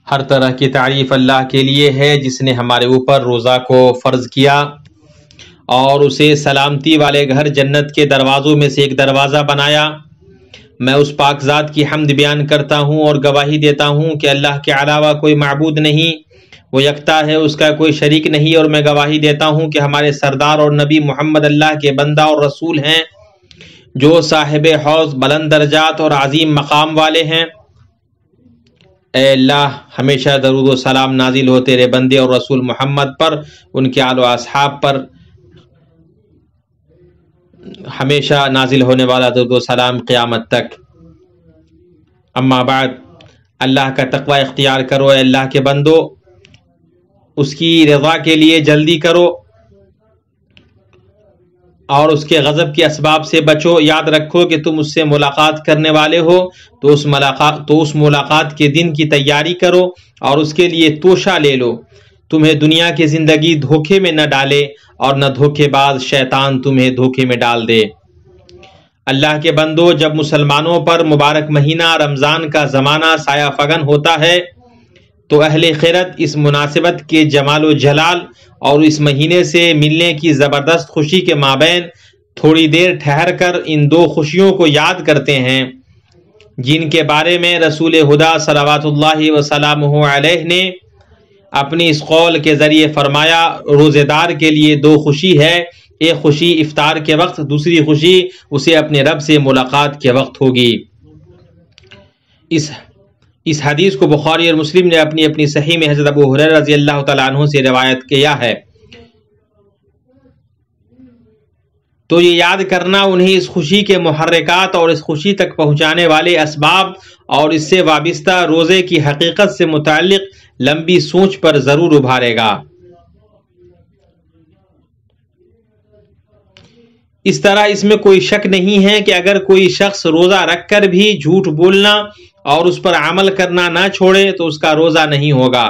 ہر طرح کی تعریف اللہ کے لیے ہے جس نے ہمارے اوپر روزہ کو فرض کیا اور اسے سلامتی والے گھر جنت کے دروازوں میں سے ایک دروازہ بنایا۔ میں اس پاک ذات کی حمد بیان کرتا ہوں اور گواہی دیتا ہوں کہ اللہ کے علاوہ کوئی معبود نہیں، وہ یکتا ہے، اس کا کوئی شریک نہیں، اور میں گواہی دیتا ہوں کہ ہمارے سردار اور نبی محمد اللہ کے بندہ اور رسول ہیں جو صاحب حوض، بلند درجات اور عظیم مقام والے ہیں۔ اے اللہ، ہمیشہ درود و سلام نازل ہو تیرے بندے اور رسول محمد پر، ان کے آل و اصحاب پر ہمیشہ نازل ہونے والا درود و سلام قیامت تک۔ اما بعد، اللہ کا تقوی اختیار کرو اے اللہ کے بندو، اس کی رضا کے لیے جلدی کرو اور اس کے غضب کے اسباب سے بچو۔ یاد رکھو کہ تم اس سے ملاقات کرنے والے ہو تو اس ملاقات کے دن کی تیاری کرو اور اس کے لیے توشہ لے لو۔ تمہیں دنیا کی زندگی دھوکے میں نہ ڈالے اور نہ دھوکے باز شیطان تمہیں دھوکے میں ڈال دے۔ اللہ کے بندو، جب مسلمانوں پر مبارک مہینہ رمضان کا زمانہ سایہ فگن ہوتا ہے تو اہل خیرت اس مناسبت کے جمال و جلال اور اس مہینے سے ملنے کی زبردست خوشی کے مابین تھوڑی دیر ٹھہر کر ان دو خوشیوں کو یاد کرتے ہیں جن کے بارے میں رسول خدا صلوات اللہ وسلامہ علیہ نے اپنی اس قول کے ذریعے فرمایا، روزے دار کے لیے دو خوشی ہے، ایک خوشی افطار کے وقت، دوسری خوشی اسے اپنے رب سے ملاقات کے وقت ہوگی۔ اس حدیث کو بخاری اور مسلم نے اپنی صحیح میں حضرت ابو ہریرہ رضی اللہ تعالیٰ عنہ سے روایت کیا ہے۔ تو یہ یاد کرنا انہیں اس خوشی کے محرکات اور اس خوشی تک پہنچانے والے اسباب اور اس سے وابستہ روزے کی حقیقت سے متعلق لمبی سوچ پر ضرور ابھارے گا۔ اس طرح اس میں کوئی شک نہیں ہے کہ اگر کوئی شخص روزہ رکھ کر بھی جھوٹ بولنا اور اس پر عمل کرنا نہ چھوڑے تو اس کا روزہ نہیں ہوگا۔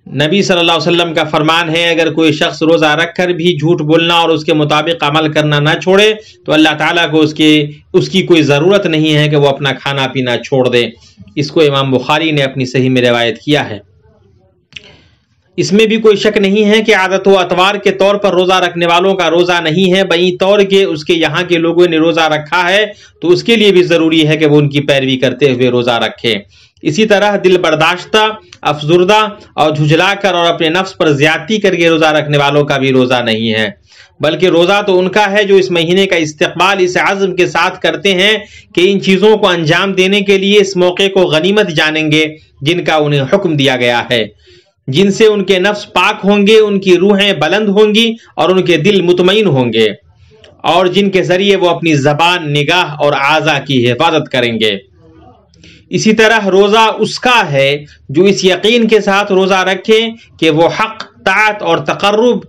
نبی صلی اللہ علیہ وسلم کا فرمان ہے، اگر کوئی شخص روزہ رکھ کر بھی جھوٹ بولنا اور اس کے مطابق عمل کرنا نہ چھوڑے تو اللہ تعالیٰ کو اس کی کوئی ضرورت نہیں ہے کہ وہ اپنا کھانا پینا چھوڑ دے۔ اس کو امام بخاری نے اپنی صحیح میں روایت کیا ہے۔ اس میں بھی کوئی شک نہیں ہے کہ عادت و اتوار کے طور پر روزہ رکھنے والوں کا روزہ نہیں ہے، بئی طور کے اس کے یہاں کے لوگوں نے روزہ رکھا ہے تو اس کے لیے بھی ضروری ہے کہ وہ ان کی پیروی کرتے ہوئے روزہ رکھے۔ اسی طرح دل برداشتہ، افسردہ اور جھجلا کر اور اپنے نفس پر زیادتی کر کے روزہ رکھنے والوں کا بھی روزہ نہیں ہے، بلکہ روزہ تو ان کا ہے جو اس مہینے کا استقبال اس عزم کے ساتھ کرتے ہیں کہ ان چیزوں کو انجام دینے کے لیے اس موقع کو غنیمت جانیں گے جن کا انہیں حکم دیا گیا ہے، جن سے ان کے نفس پاک ہوں گے، ان کی روحیں بلند ہوں گی اور ان کے دل مطمئن ہوں گے، اور جن کے ذریعے وہ اپنی زبان، نگاہ اور اعضاء کی حفاظت کریں گے۔ اسی طرح روزہ اس کا ہے جو اس یقین کے ساتھ روزہ رکھے کہ وہ حق، طاعت اور تقرب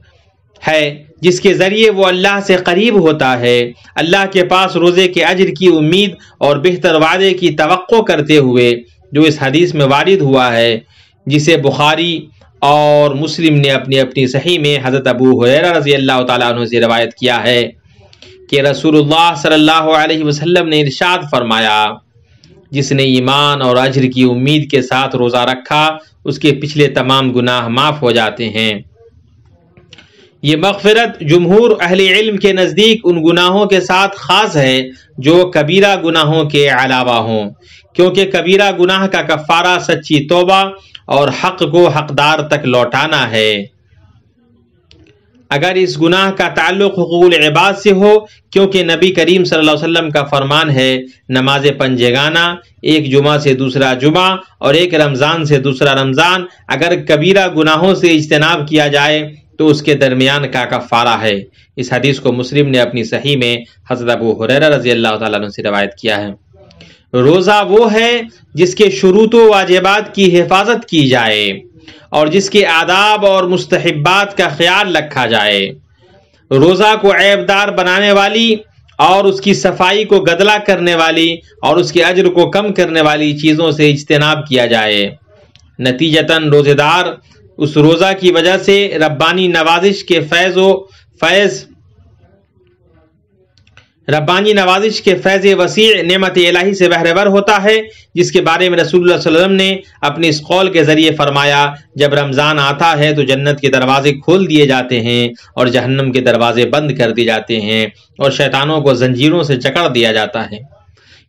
ہے جس کے ذریعے وہ اللہ سے قریب ہوتا ہے، اللہ کے پاس روزے کے اجر کی امید اور بہتر وعدے کی توقع کرتے ہوئے، جو اس حدیث میں وارد ہوا ہے جسے بخاری اور مسلم نے اپنی صحیح میں حضرت ابو ہریرہ رضی اللہ تعالیٰ عنہ سے روایت کیا ہے کہ رسول اللہ صلی اللہ علیہ وسلم نے ارشاد فرمایا، جس نے ایمان اور اجر کی امید کے ساتھ روزہ رکھا اس کے پچھلے تمام گناہ معاف ہو جاتے ہیں۔ یہ مغفرت جمہور اہل علم کے نزدیک ان گناہوں کے ساتھ خاص ہے جو کبیرہ گناہوں کے علاوہ ہوں، کیونکہ کبیرہ گناہ کا کفارہ سچی توبہ اور حق کو حقدار تک لوٹانا ہے۔ اگر اس گناہ کا تعلق حقوق العباد سے ہو، کیونکہ نبی کریم صلی اللہ علیہ وسلم کا فرمان ہے، نماز پنجگانہ، ایک جمعہ سے دوسرا جمعہ اور ایک رمضان سے دوسرا رمضان، اگر کبیرہ گناہوں سے اجتناب کیا جائے تو اس کے درمیان کا کفارہ ہے۔ اس حدیث کو مسلم نے اپنی صحیح میں حضرت ابو ہریرہ رضی اللہ تعالیٰ عنہ سے روایت کیا ہے۔ روزہ وہ ہے جس کے شروط و واجبات کی حفاظت کی جائے اور جس کے آداب اور مستحبات کا خیال رکھا جائے۔ روزہ کو عیب دار بنانے والی اور اس کی صفائی کو گدلا کرنے والی اور اس کے اجر کو کم کرنے والی چیزوں سے اجتناب کیا جائے۔ نتیجتاً روزے دار اس روزہ کی وجہ سے ربانی نوازش کے فیض ربانی نوازش کے فیض وسیع نعمت الہی سے بہرہ ور ہوتا ہے، جس کے بارے میں رسول اللہ صلی اللہ علیہ وسلم نے اپنے اس قول کے ذریعے فرمایا، جب رمضان آتا ہے تو جنت کے دروازے کھول دیے جاتے ہیں اور جہنم کے دروازے بند کر دیے جاتے ہیں اور شیطانوں کو زنجیروں سے جکڑ دیا جاتا ہے۔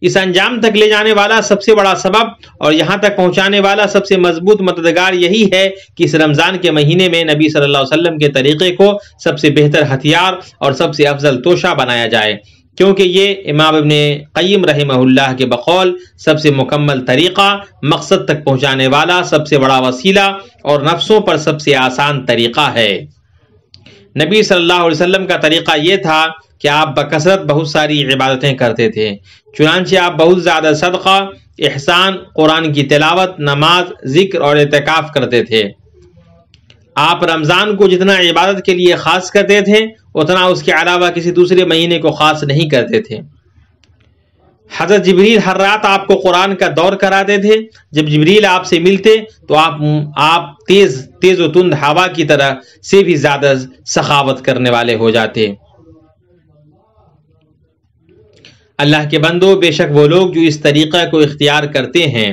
اس انجام تک لے جانے والا سب سے بڑا سبب اور یہاں تک پہنچانے والا سب سے مضبوط مددگار یہی ہے کہ اس رمضان کے مہینے میں نبی صلی اللہ علیہ وسلم کے طریقے کو سب سے بہتر ہتھیار اور سب سے افضل توشہ بنایا جائے، کیونکہ یہ امام ابن قیم رحمہ اللہ کے بقول سب سے مکمل طریقہ، مقصد تک پہنچانے والا سب سے بڑا وسیلہ اور نفسوں پر سب سے آسان طریقہ ہے۔ نبی صلی اللہ علیہ وسلم کا طریقہ یہ تھا کہ آپ بکثرت بہت ساری عبادتیں کرتے تھے، چنانچہ آپ بہت زیادہ صدقہ، احسان، قرآن کی تلاوت، نماز، ذکر اور اعتکاف کرتے تھے۔ آپ رمضان کو جتنا عبادت کے لیے خاص کرتے تھے اتنا اس کے علاوہ کسی دوسرے مہینے کو خاص نہیں کرتے تھے۔ حضرت جبریل ہر رات آپ کو قرآن کا دور کراتے تھے۔ جب جبریل آپ سے ملتے تو آپ تیز و تند ہوا کی طرح سے بھی زیادہ سخاوت کرنے والے ہو جاتے۔ اللہ کے بندو، بے شک وہ لوگ جو اس طریقہ کو اختیار کرتے ہیں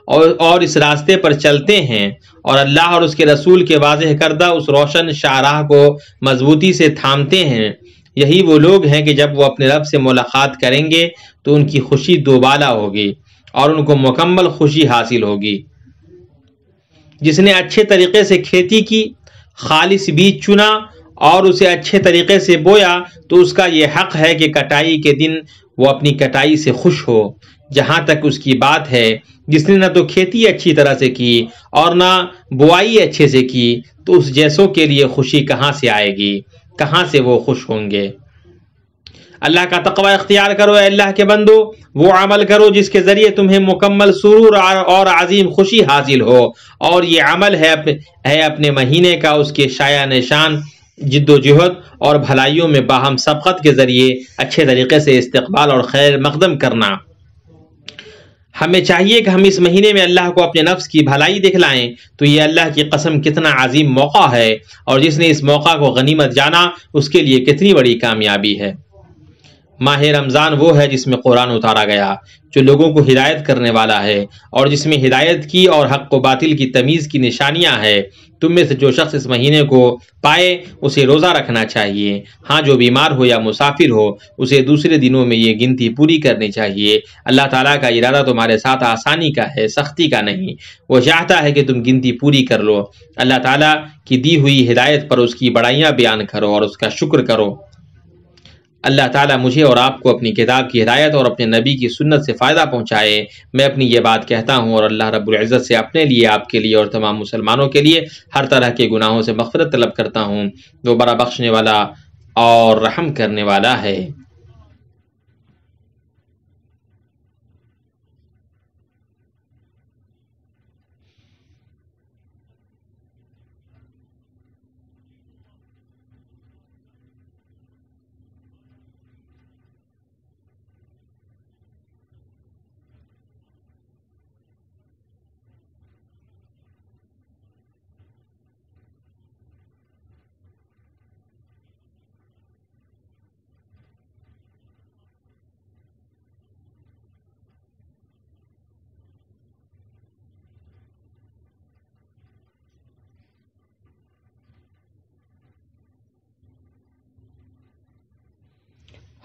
اور اس راستے پر چلتے ہیں اور اللہ اور اس کے رسول کے واضح کردہ اس روشن شاہراہ کو مضبوطی سے تھامتے ہیں، یہی وہ لوگ ہیں کہ جب وہ اپنے رب سے ملاقات کریں گے تو ان کی خوشی دوبالا ہوگی اور ان کو مکمل خوشی حاصل ہوگی۔ جس نے اچھے طریقے سے کھیتی کی، خالص بیج چنا اور اسے اچھے طریقے سے بویا تو اس کا یہ حق ہے کہ کٹائی کے دن وہ اپنی کٹائی سے خوش ہو۔ جہاں تک اس کی بات ہے، جس نے نہ تو کھیتی اچھی طرح سے کی اور نہ بوائی اچھے سے کی، تو اس جیسوں کے لیے خوشی کہاں سے آئے گی، کہاں سے وہ خوش ہوں گے۔ اللہ کا تقوی اختیار کرو اے اللہ کے بندو، وہ عمل کرو جس کے ذریعے تمہیں مکمل سرور اور عظیم خوشی حاصل ہو، اور یہ عمل ہے اپنے مہینے کا اس کے شایع نشان جد و جہد اور بھلائیوں میں باہم سبقت کے ذریعے اچھے طریقے سے استقبال اور خیر مقدم کرنا۔ ہمیں چاہیے کہ ہم اس مہینے میں اللہ کو اپنے نفس کی بھلائی دکھلائیں، تو یہ اللہ کی قسم کتنا عظیم موقع ہے، اور جس نے اس موقع کو غنیمت جانا اس کے لیے کتنی بڑی کامیابی ہے۔ ماہ رمضان وہ ہے جس میں قرآن اتارا گیا، جو لوگوں کو ہدایت کرنے والا ہے، اور جس میں ہدایت کی اور حق و باطل کی تمیز کی نشانیاں ہیں۔ تم میں سے جو شخص اس مہینے کو پائے اسے روزہ رکھنا چاہیے، ہاں جو بیمار ہو یا مسافر ہو اسے دوسرے دنوں میں یہ گنتی پوری کرنی چاہیے۔ اللہ تعالیٰ کا ارادہ تمہارے ساتھ آسانی کا ہے، سختی کا نہیں۔ وہ چاہتا ہے کہ تم گنتی پوری کر لو۔ اللہ تعالیٰ کی دی ہوئی ہدایت پر اس کی بڑائیاں بیان کرو اور اس کا شکر کرو۔ اللہ تعالیٰ مجھے اور آپ کو اپنی کتاب کی ہدایت اور اپنے نبی کی سنت سے فائدہ پہنچائے۔ میں اپنی یہ بات کہتا ہوں اور اللہ رب العزت سے اپنے لیے، آپ کے لیے اور تمام مسلمانوں کے لیے ہر طرح کے گناہوں سے مغفرت طلب کرتا ہوں۔ وہ بڑا بخشنے والا اور رحم کرنے والا ہے۔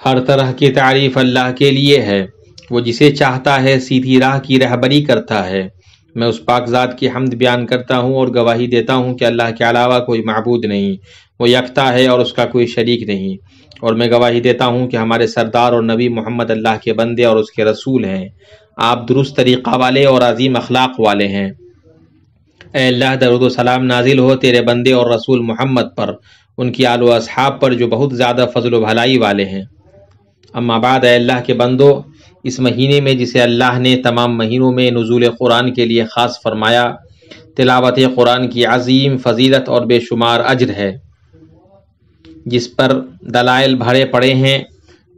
ہر طرح کی تعریف اللہ کے لیے ہے، وہ جسے چاہتا ہے سیدھی راہ کی رہبری کرتا ہے۔ میں اس پاک ذات کی حمد بیان کرتا ہوں اور گواہی دیتا ہوں کہ اللہ کے علاوہ کوئی معبود نہیں، وہ یکتا ہے اور اس کا کوئی شریک نہیں۔ اور میں گواہی دیتا ہوں کہ ہمارے سردار اور نبی محمد اللہ کے بندے اور اس کے رسول ہیں۔ آپ درست طریقہ والے اور عظیم اخلاق والے ہیں۔ اے اللہ، درود و سلام نازل ہو تیرے بندے اور رسول محمد پر، ان کی آل و اصحاب پر جو بہت زیادہ فضل و بھلائی والے ہیں۔ اما بعد، اے اللہ کے بندو، اس مہینے میں جسے اللہ نے تمام مہینوں میں نزول قرآن کے لیے خاص فرمایا، تلاوت قرآن کی عظیم فضیلت اور بے شمار اجر ہے، جس پر دلائل بھرے پڑے ہیں،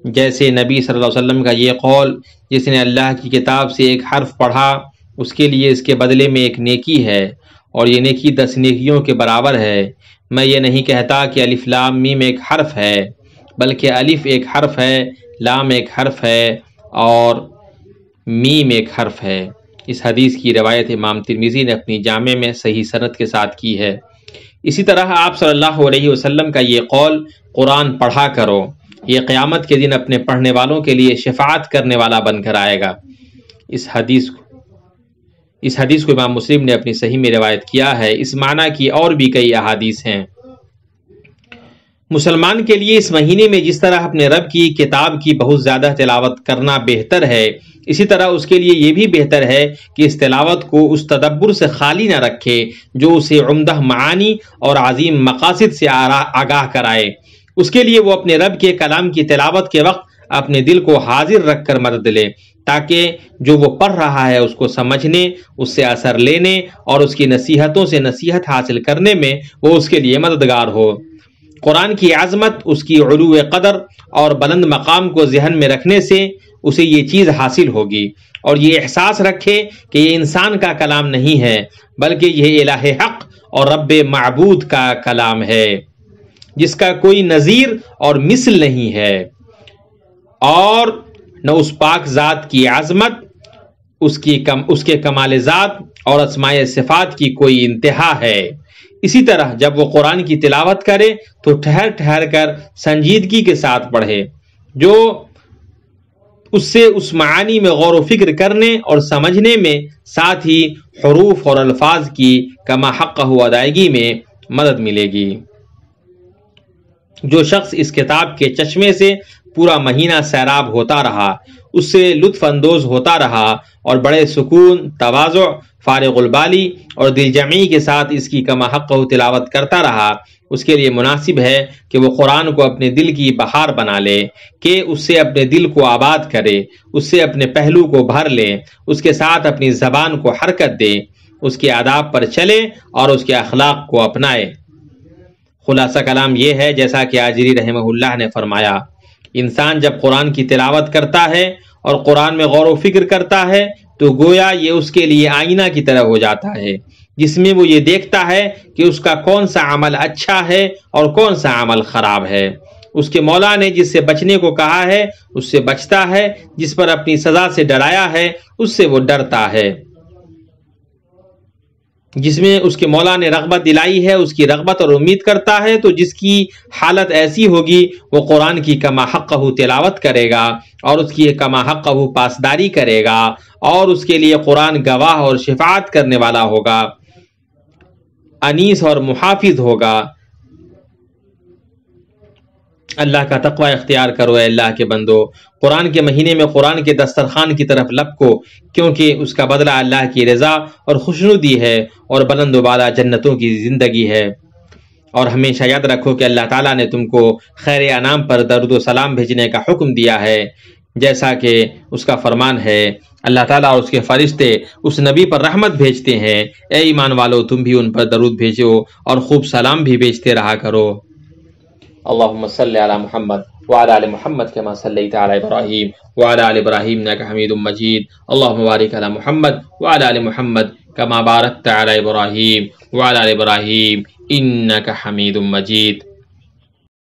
جیسے نبی صلی اللہ علیہ وسلم کا یہ قول، جس نے اللہ کی کتاب سے ایک حرف پڑھا اس کے لیے اس کے بدلے میں ایک نیکی ہے، اور یہ نیکی 10 نیکیوں کے برابر ہے۔ میں یہ نہیں کہتا کہ الف لام میم ایک حرف ہے، بلکہ الف ایک حرف ہے، لام ایک حرف ہے اور میم ایک حرف ہے۔ اس حدیث کی روایت امام ترمذی نے اپنی جامع میں صحیح سند کے ساتھ کی ہے۔ اسی طرح آپ صلی اللہ علیہ وسلم کا یہ قول قرآن پڑھا کرو، یہ قیامت کے دن اپنے پڑھنے والوں کے لیے شفاعت کرنے والا بن کر آئے گا۔ اس حدیث کو امام مسلم نے اپنی صحیح میں روایت کیا ہے۔ اس معنی کی اور بھی کئی احادیث ہیں۔ مسلمان کے لیے اس مہینے میں جس طرح اپنے رب کی کتاب کی بہت زیادہ تلاوت کرنا بہتر ہے، اسی طرح اس کے لیے یہ بھی بہتر ہے کہ اس تلاوت کو اس تدبر سے خالی نہ رکھے جو اسے عمدہ معانی اور عظیم مقاصد سے آگاہ کرائے۔ اس کے لیے وہ اپنے رب کے کلام کی تلاوت کے وقت اپنے دل کو حاضر رکھ کر مدد لے، تاکہ جو وہ پڑھ رہا ہے اس کو سمجھنے، اس سے اثر لینے اور اس کی نصیحتوں سے نصیحت حاصل کرنے میں وہ اس کے لیے مددگار ہو۔ قرآن کی عظمت، اس کی علو قدر اور بلند مقام کو ذہن میں رکھنے سے اسے یہ چیز حاصل ہوگی، اور یہ احساس رکھے کہ یہ انسان کا کلام نہیں ہے بلکہ یہ الہ حق اور رب معبود کا کلام ہے، جس کا کوئی نظیر اور مثل نہیں ہے، اور نہ اس پاک ذات کی عظمت، اس کے کمال ذات اور اسماء صفات کی کوئی انتہا ہے۔ اسی طرح جب وہ قرآن کی تلاوت کرے تو ٹھہر ٹھہر کر سنجیدگی کے ساتھ پڑھے، جو اس سے اس معانی میں غور و فکر کرنے اور سمجھنے میں، ساتھ ہی حروف اور الفاظ کی کما حقہ ادائیگی میں مدد ملے گی۔ جو شخص اس کتاب کے چشمے سے پورا مہینہ سیراب ہوتا رہا، اس سے لطف اندوز ہوتا رہا اور بڑے سکون، تواضع، فارغ البالی اور دل جمعی کے ساتھ اس کی کما حقہ تلاوت کرتا رہا، اس کے لیے مناسب ہے کہ وہ قرآن کو اپنے دل کی بہار بنا لے، کہ اس سے اپنے دل کو آباد کرے، اس سے اپنے پہلو کو بھر لے، اس کے ساتھ اپنی زبان کو حرکت دے، اس کے آداب پر چلے اور اس کے اخلاق کو اپنائے۔ خلاصہ کلام یہ ہے، جیسا کہ آجری رحمہ اللہ نے فرمایا، انسان جب قرآن کی تلاوت کرتا ہے اور قرآن میں غور و فکر کرتا ہے تو گویا یہ اس کے لیے آئینہ کی طرح ہو جاتا ہے، جس میں وہ یہ دیکھتا ہے کہ اس کا کون سا عمل اچھا ہے اور کون سا عمل خراب ہے۔ اس کے مولا نے جس سے بچنے کو کہا ہے اس سے بچتا ہے، جس پر اپنی سزا سے ڈرایا ہے اس سے وہ ڈرتا ہے، جس میں اس کے مولا نے رغبت دلائی ہے اس کی رغبت اور امید کرتا ہے۔ تو جس کی حالت ایسی ہوگی وہ قرآن کی کما حقہ تلاوت کرے گا اور اس کی کما حقہ پاسداری کرے گا، اور اس کے لیے قرآن گواہ اور شفاعت کرنے والا ہوگا، انیس اور محافظ ہوگا۔ اللہ کا تقوی اختیار کرو اے اللہ کے بندو، قرآن کے مہینے میں قرآن کے دسترخوان کی طرف لپکو، کیونکہ اس کا بدلہ اللہ کی رضا اور خوشنودی ہے اور بلند و بالا جنتوں کی زندگی ہے۔ اور ہمیشہ یاد رکھو کہ اللہ تعالیٰ نے تم کو خیر انام پر درود و سلام بھیجنے کا حکم دیا ہے، جیسا کہ اس کا فرمان ہے، اللہ تعالیٰ اور اس کے فرشتے اس نبی پر رحمت بھیجتے ہیں، اے ایمان والو تم بھی ان پر درود بھیجو اور خوب سلام بھی بھیجتے رہا کرو۔ اللهم صل على محمد وعلى آل محمد كما صليت على إبراهيم وعلى آل إبراهيم إنك حميد مجيد، اللهم بارك على محمد وعلى آل محمد كما باركت على إبراهيم وعلى آل إبراهيم إنك حميد مجيد۔